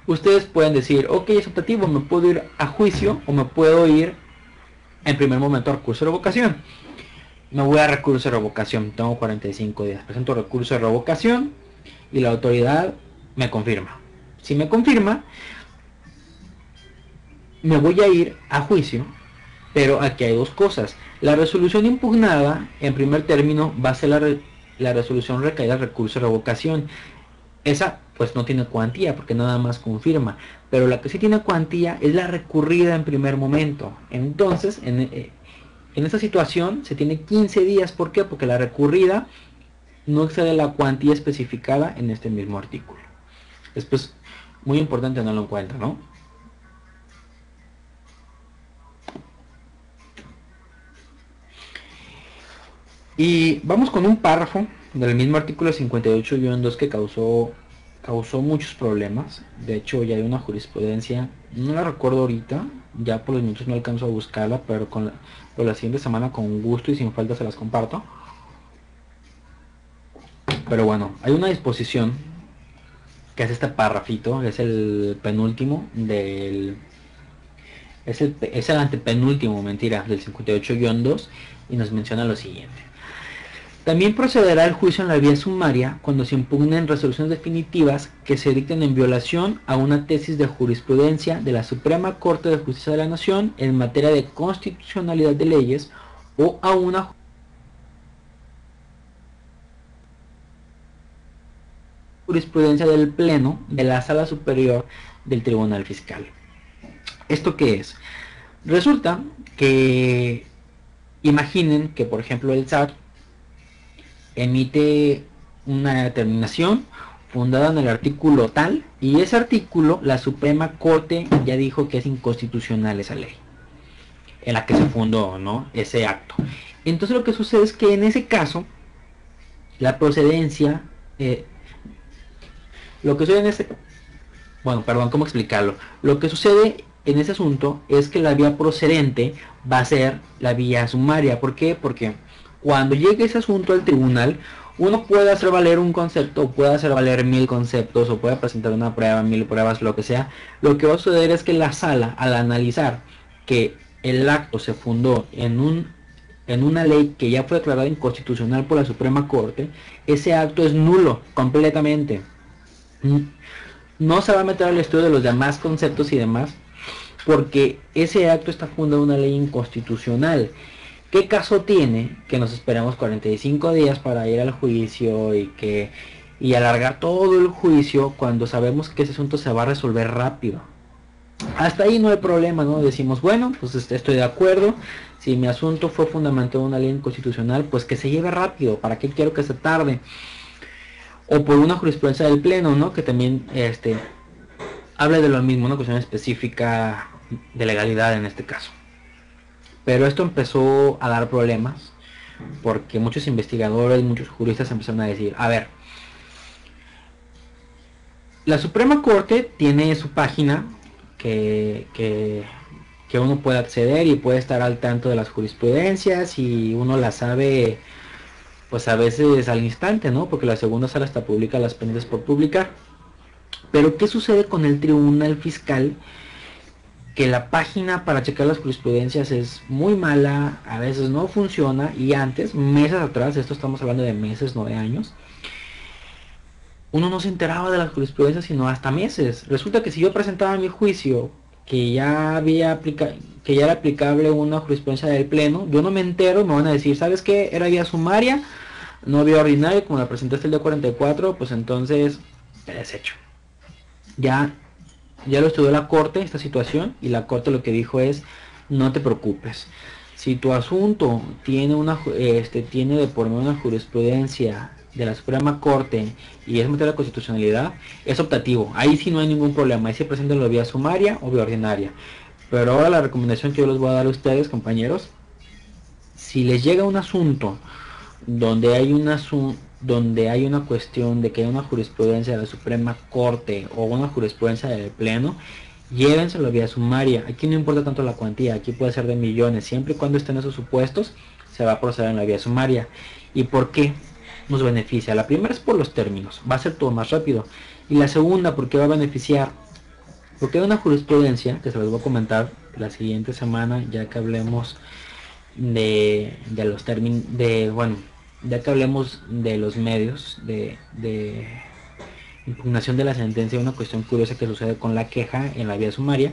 ustedes pueden decir, ok, es optativo, me puedo ir a juicio o me puedo ir en primer momento a recurso de revocación. Me voy a recurso de revocación, tengo 45 días, presento recurso de revocación y la autoridad me confirma. Si me confirma, me voy a ir a juicio, pero aquí hay dos cosas. La resolución impugnada, en primer término, va a ser la resolución recaída al recurso de revocación. Esa pues no tiene cuantía porque nada más confirma, pero la que sí tiene cuantía es la recurrida en primer momento. Entonces, en esta situación se tiene 15 días. ¿Por qué? Porque la recurrida no excede la cuantía especificada en este mismo artículo. Es pues muy importante tenerlo en cuenta, ¿no? Y vamos con un párrafo del mismo artículo 58-2 que causó muchos problemas. De hecho, ya hay una jurisprudencia, no la recuerdo ahorita, ya por los minutos no alcanzo a buscarla, pero la siguiente semana con gusto y sin falta se las comparto. Pero bueno, hay una disposición que es este párrafito, es el penúltimo del... Es el antepenúltimo, mentira, del 58-2 y nos menciona lo siguiente. También procederá el juicio en la vía sumaria cuando se impugnen resoluciones definitivas que se dicten en violación a una tesis de jurisprudencia de la Suprema Corte de Justicia de la Nación en materia de constitucionalidad de leyes o a una jurisprudencia del Pleno de la Sala Superior del Tribunal Fiscal. ¿Esto qué es? Resulta que imaginen que, por ejemplo, el SAT emite una determinación fundada en el artículo tal, y ese artículo la Suprema Corte ya dijo que es inconstitucional esa ley en la que se fundó, ¿no?, ese acto. Entonces lo que sucede es que en ese caso la procedencia, lo que sucede en ese, bueno, perdón, ¿cómo explicarlo? Lo que sucede en ese asunto es que la vía procedente va a ser la vía sumaria. ¿Por qué? Porque cuando llegue ese asunto al tribunal, uno puede hacer valer un concepto, o puede hacer valer 1000 conceptos, o puede presentar una prueba, 1000 pruebas, lo que sea. Lo que va a suceder es que la sala, al analizar que el acto se fundó en una ley que ya fue declarada inconstitucional por la Suprema Corte, ese acto es nulo completamente. No se va a meter al estudio de los demás conceptos y demás, porque ese acto está fundado en una ley inconstitucional. ¿Qué caso tiene que nos esperamos 45 días para ir al juicio y alargar todo el juicio cuando sabemos que ese asunto se va a resolver rápido? Hasta ahí no hay problema, ¿no? Decimos, bueno, pues estoy de acuerdo. Si mi asunto fue fundamentado en una ley inconstitucional, pues que se lleve rápido. ¿Para qué quiero que se tarde? O por una jurisprudencia del Pleno, ¿no?, que también habla de lo mismo, una cuestión específica de legalidad en este caso. Pero esto empezó a dar problemas porque muchos investigadores, muchos juristas empezaron a decir, a ver, la Suprema Corte tiene su página que uno puede acceder y puede estar al tanto de las jurisprudencias, y uno la sabe pues a veces al instante, ¿no?, porque la segunda sala hasta publica las pendientes por publicar. Pero ¿qué sucede con el Tribunal Fiscal? Que la página para checar las jurisprudencias es muy mala, a veces no funciona, y antes, meses atrás, esto estamos hablando de meses, no de años, uno no se enteraba de las jurisprudencias sino hasta meses. Resulta que si yo presentaba mi juicio que ya era aplicable una jurisprudencia del Pleno, yo no me entero, me van a decir, ¿sabes qué? Era vía sumaria, no vía ordinaria, como la presentaste el día 44, pues entonces te desecho. Ya lo estudió la Corte esta situación, y la Corte lo que dijo es, no te preocupes. Si tu asunto tiene tiene de por medio una jurisprudencia de la Suprema Corte y es materia de constitucionalidad, es optativo. Ahí sí no hay ningún problema. Ahí se presentan la vía sumaria o vía ordinaria. Pero ahora la recomendación que yo les voy a dar a ustedes, compañeros, si les llega un asunto donde hay una cuestión de que hay una jurisprudencia de la Suprema Corte o una jurisprudencia del Pleno, llévenselo vía sumaria. Aquí no importa tanto la cuantía, aquí puede ser de millones, siempre y cuando estén esos supuestos se va a proceder en la vía sumaria. ¿Y por qué nos beneficia? La primera es por los términos, va a ser todo más rápido, y la segunda, ¿por qué va a beneficiar? Porque hay una jurisprudencia que se les voy a comentar la siguiente semana, ya que hablemos de los términos, ya que hablemos de los medios de impugnación de la sentencia. Una cuestión curiosa que sucede con la queja en la vía sumaria.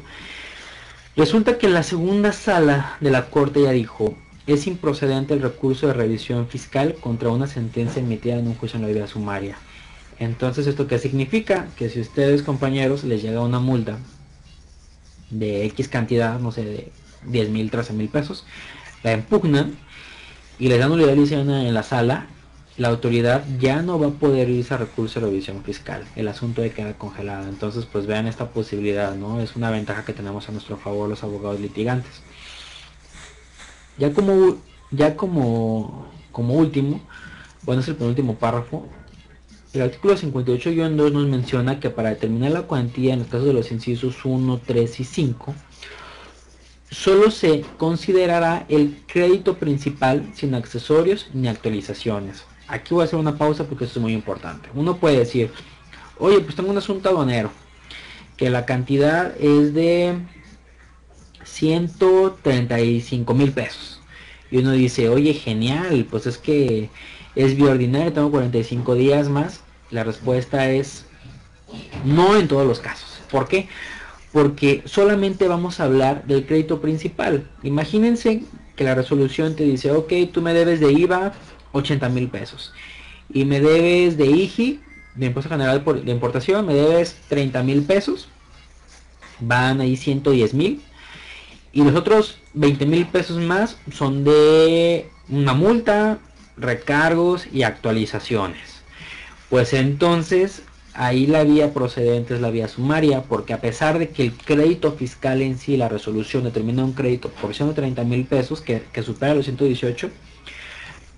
Resulta que la segunda sala de la Corte ya dijo, es improcedente el recurso de revisión fiscal contra una sentencia emitida en un juicio en la vía sumaria. Entonces, ¿esto qué significa? Que si ustedes, compañeros, les llega una multa de X cantidad, no sé, de 10,000, 13,000 pesos, la impugnan y les dan nulidad en la sala, la autoridad ya no va a poder irse a recurso de revisión fiscal. El asunto de queda congelado. Entonces, pues vean esta posibilidad, ¿no? Es una ventaja que tenemos a nuestro favor los abogados litigantes. Ya como último, bueno, es el penúltimo párrafo. El artículo 58-2 nos menciona que para determinar la cuantía en los casos de los incisos 1, 3 y 5, solo se considerará el crédito principal sin accesorios ni actualizaciones. Aquí voy a hacer una pausa porque esto es muy importante. Uno puede decir, oye, pues tengo un asunto aduanero, que la cantidad es de 135,000 pesos. Y uno dice, oye, genial, pues es que es bioordinario, tengo 45 días más. La respuesta es no en todos los casos. ¿Por qué? Porque solamente vamos a hablar del crédito principal. Imagínense que la resolución te dice, ok, tú me debes de IVA 80,000 pesos y me debes de IGI, de Impuesto General de Importación, me debes 30,000 pesos, van ahí 110,000, y los otros 20,000 pesos más son de una multa, recargos y actualizaciones. Pues entonces ahí la vía procedente es la vía sumaria, porque a pesar de que el crédito fiscal en sí, la resolución determina un crédito por 130,000 pesos que supera los 118,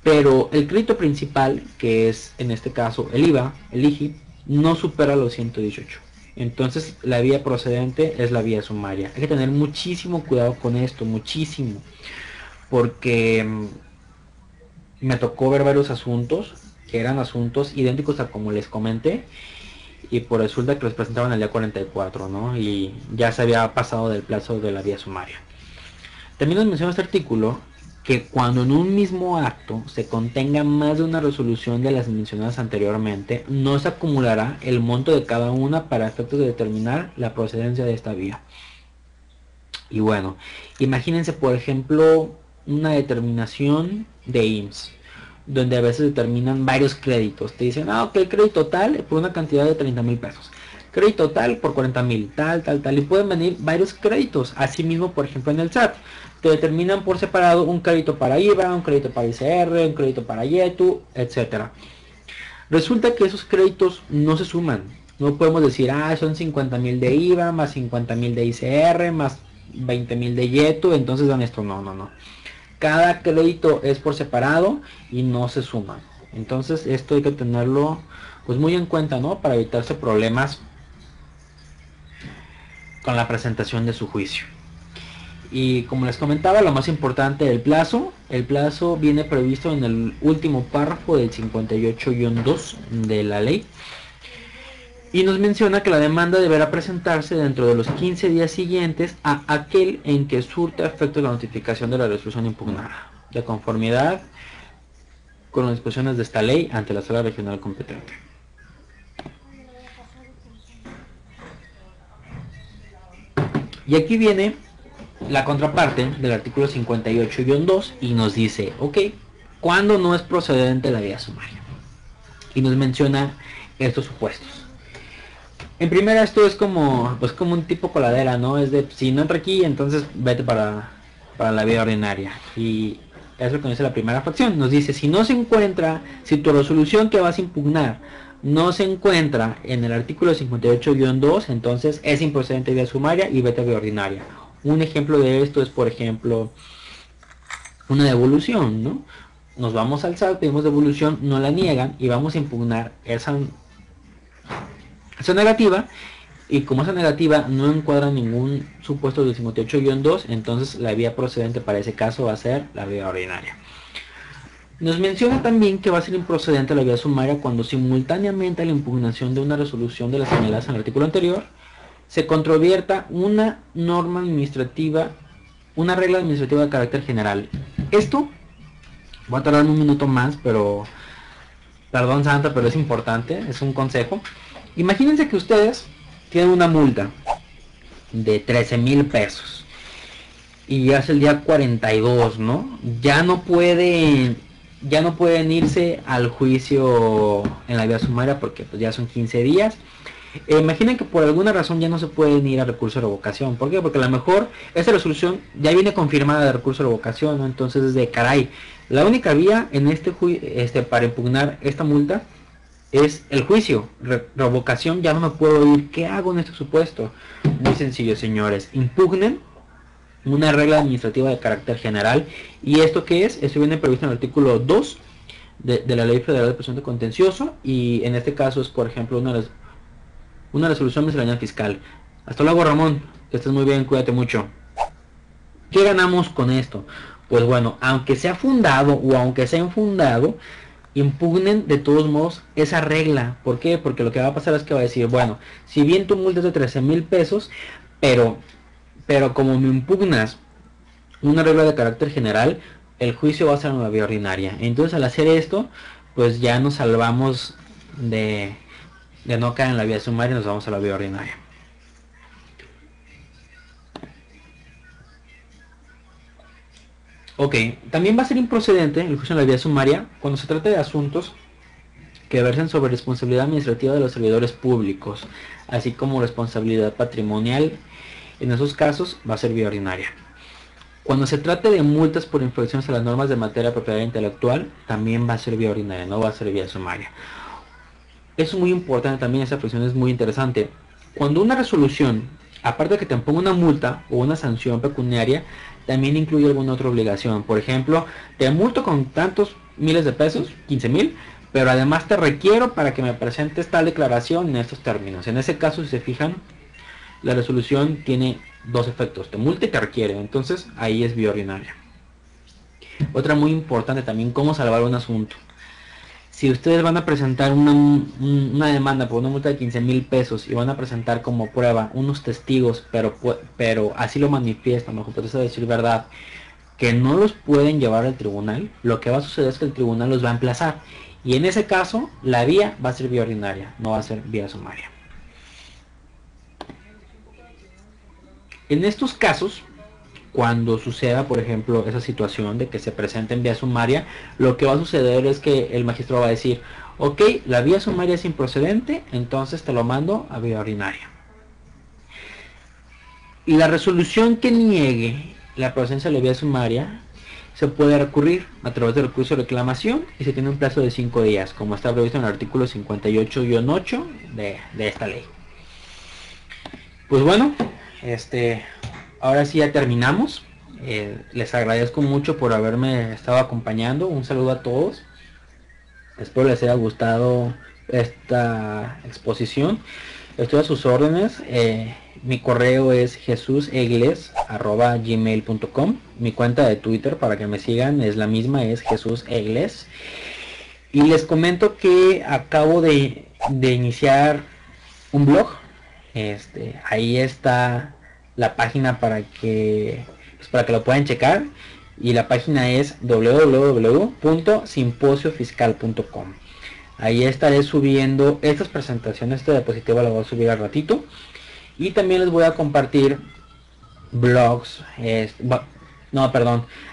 pero el crédito principal, que es en este caso el IVA, el IGI, no supera los 118. Entonces la vía procedente es la vía sumaria. Hay que tener muchísimo cuidado con esto, muchísimo, porque me tocó ver varios asuntos que eran asuntos idénticos a como les comenté, y por resulta que los presentaban el día 44, ¿no? Y ya se había pasado del plazo de la vía sumaria. También nos menciona este artículo que cuando en un mismo acto se contenga más de una resolución de las mencionadas anteriormente, no se acumulará el monto de cada una para efectos de determinar la procedencia de esta vía. Y bueno, imagínense por ejemplo una determinación de IMSS, donde a veces determinan varios créditos. Te dicen, ok, crédito tal por una cantidad de 30,000 pesos. Crédito tal por 40,000, tal. Y pueden venir varios créditos. Asimismo, por ejemplo, en el SAT, te determinan por separado un crédito para IVA, un crédito para ICR, un crédito para YETU, etcétera. Resulta que esos créditos no se suman. No podemos decir, son 50,000 de IVA, más 50,000 de ICR, más 20,000 de YETU, entonces dan esto. No. Cada crédito es por separado y no se suman. Entonces esto hay que tenerlo pues muy en cuenta, ¿no? Para evitarse problemas con la presentación de su juicio. Y como les comentaba, lo más importante, el plazo viene previsto en el último párrafo del 58-2 de la ley, y nos menciona que la demanda deberá presentarse dentro de los 15 días siguientes a aquel en que surta efecto la notificación de la resolución impugnada, de conformidad con las disposiciones de esta ley ante la sala regional competente. Y aquí viene la contraparte del artículo 58-2 y nos dice, ok, ¿cuándo no es procedente la vía sumaria? Y nos menciona estos supuestos. En primera, esto es como un tipo coladera, ¿no? Es de, si no entra aquí, entonces vete para la vía ordinaria. Y es lo que nos dice la primera fracción. Nos dice, si tu resolución que vas a impugnar no se encuentra en el artículo 58-2, entonces es improcedente vía sumaria y vete a vía ordinaria. Un ejemplo de esto es, por ejemplo, una devolución, ¿no? Nos vamos al SAT, pedimos devolución, no la niegan y vamos a impugnar esa negativa, y como esa negativa no encuadra ningún supuesto del 58-2, entonces la vía procedente para ese caso va a ser la vía ordinaria. Nos menciona también que va a ser improcedente la vía sumaria cuando simultáneamente a la impugnación de una resolución de las señaladas en el artículo anterior se controvierta una norma administrativa, una regla administrativa de carácter general. Esto va a tardar un minuto más, pero perdón Santa, pero es importante, es un consejo. Imagínense que ustedes tienen una multa de 13,000 pesos y ya es el día 42, ¿no? Ya no pueden irse al juicio en la vía sumaria porque pues ya son 15 días. Imaginen que por alguna razón ya no se pueden ir a recurso de revocación. ¿Por qué? Porque a lo mejor esta resolución ya viene confirmada de recurso de revocación, ¿no? Entonces es de caray. La única vía en para impugnar esta multa es el juicio. Revocación ya no me puedo ir. ¿Qué hago en este supuesto? Muy sencillo, señores. Impugnen una regla administrativa de carácter general. ¿Y esto qué es? Esto viene previsto en el artículo 2 de la Ley Federal de Procedimiento Contencioso. Y en este caso es, por ejemplo, una resolución miscelánea fiscal. Hasta luego, Ramón. Que estés muy bien, cuídate mucho. ¿Qué ganamos con esto? Pues bueno, aunque sea fundado o aunque sea infundado, impugnen de todos modos esa regla. ¿Por qué? Porque lo que va a pasar es que va a decir, bueno, si bien tu multa es de 13,000 pesos, pero como me impugnas una regla de carácter general, el juicio va a ser una vía ordinaria. Entonces al hacer esto, pues ya nos salvamos de no caer en la vía sumaria y nos vamos a la vía ordinaria. Ok, también va a ser improcedente el juicio en la vía sumaria cuando se trate de asuntos que versen sobre responsabilidad administrativa de los servidores públicos, así como responsabilidad patrimonial. En esos casos va a ser vía ordinaria. Cuando se trate de multas por infracciones a las normas de materia de propiedad intelectual, también va a ser vía ordinaria, no va a ser vía sumaria. Es muy importante también, esa fracción es muy interesante. Cuando una resolución, aparte de que te imponga una multa o una sanción pecuniaria, también incluye alguna otra obligación. Por ejemplo, te multo con tantos miles de pesos, 15,000, pero además te requiero para que me presentes tal declaración en estos términos. En ese caso, si se fijan, la resolución tiene dos efectos, te multa y te requiere. Entonces ahí es vía ordinaria. Otra muy importante también, cómo salvar un asunto. Si ustedes van a presentar una demanda por una multa de 15,000 pesos y van a presentar como prueba unos testigos, pero así lo manifiestan, bajo pretexto de decir verdad, que no los pueden llevar al tribunal, lo que va a suceder es que el tribunal los va a emplazar. Y en ese caso, la vía va a ser vía ordinaria, no va a ser vía sumaria. En estos casos, cuando suceda, por ejemplo, esa situación de que se presente en vía sumaria, lo que va a suceder es que el magistrado va a decir, ok, la vía sumaria es improcedente, entonces te lo mando a vía ordinaria. Y la resolución que niegue la procedencia de la vía sumaria se puede recurrir a través de recurso de reclamación y se tiene un plazo de 5 días, como está previsto en el artículo 58-8 de esta ley. Pues bueno, ahora sí ya terminamos. Les agradezco mucho por haberme estado acompañando. Un saludo a todos. Espero les haya gustado esta exposición. Estoy a sus órdenes. Mi correo es jesusegles@gmail.com. Mi cuenta de Twitter para que me sigan es la misma, es jesusegles. Y les comento que acabo de iniciar un blog. Ahí está la página para que lo puedan checar, y la página es www.simposiofiscal.com. Ahí estaré subiendo estas presentaciones. Este diapositivo lo voy a subir al ratito, y también les voy a compartir blogs,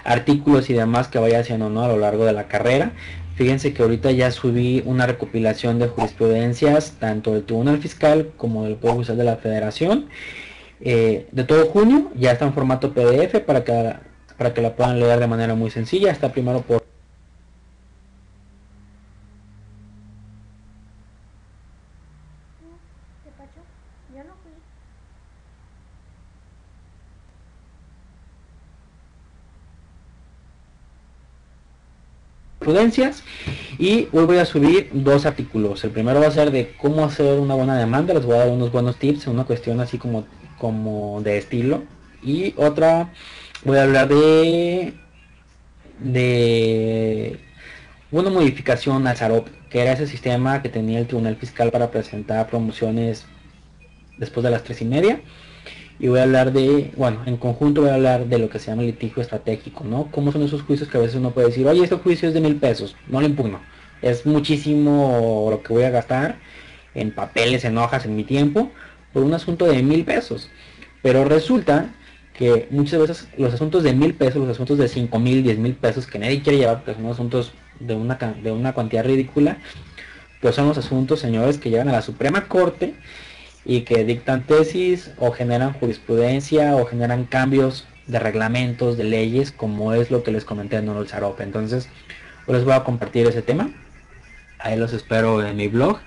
artículos y demás que vaya haciendo, ¿no?, a lo largo de la carrera. Fíjense que ahorita ya subí una recopilación de jurisprudencias tanto del Tribunal Fiscal como del Poder Judicial de la Federación, de todo junio. Ya está en formato PDF para que la puedan leer de manera muy sencilla. Está primero por prudencias, y hoy voy a subir dos artículos. El primero va a ser de cómo hacer una buena demanda. Les voy a dar unos buenos tips, una cuestión así como de estilo, y otra voy a hablar de una modificación al SAROP, que era ese sistema que tenía el Tribunal Fiscal para presentar promociones después de las 3:30. Y voy a hablar en conjunto voy a hablar de lo que se llama litigio estratégico, ¿no? Cómo son esos juicios que a veces uno puede decir, oye, este juicio es de 1,000 pesos, no lo impugno. Es muchísimo lo que voy a gastar en papeles, en hojas, en mi tiempo, por un asunto de 1,000 pesos. Pero resulta que muchas veces los asuntos de 1,000 pesos, los asuntos de 5,000, 10,000 pesos, que nadie quiere llevar porque son asuntos de una cantidad ridícula, pues son los asuntos, señores, que llegan a la Suprema Corte y que dictan tesis o generan jurisprudencia o generan cambios de reglamentos, de leyes, como es lo que les comenté en el SAROP. Entonces, hoy les voy a compartir ese tema. Ahí los espero en mi blog.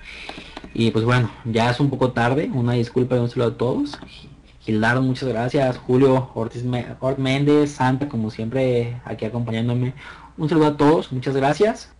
Y pues bueno, ya es un poco tarde. Una disculpa y un saludo a todos. Gildardo, muchas gracias. Julio, Ortiz Méndez, Santa, como siempre, aquí acompañándome. Un saludo a todos, muchas gracias.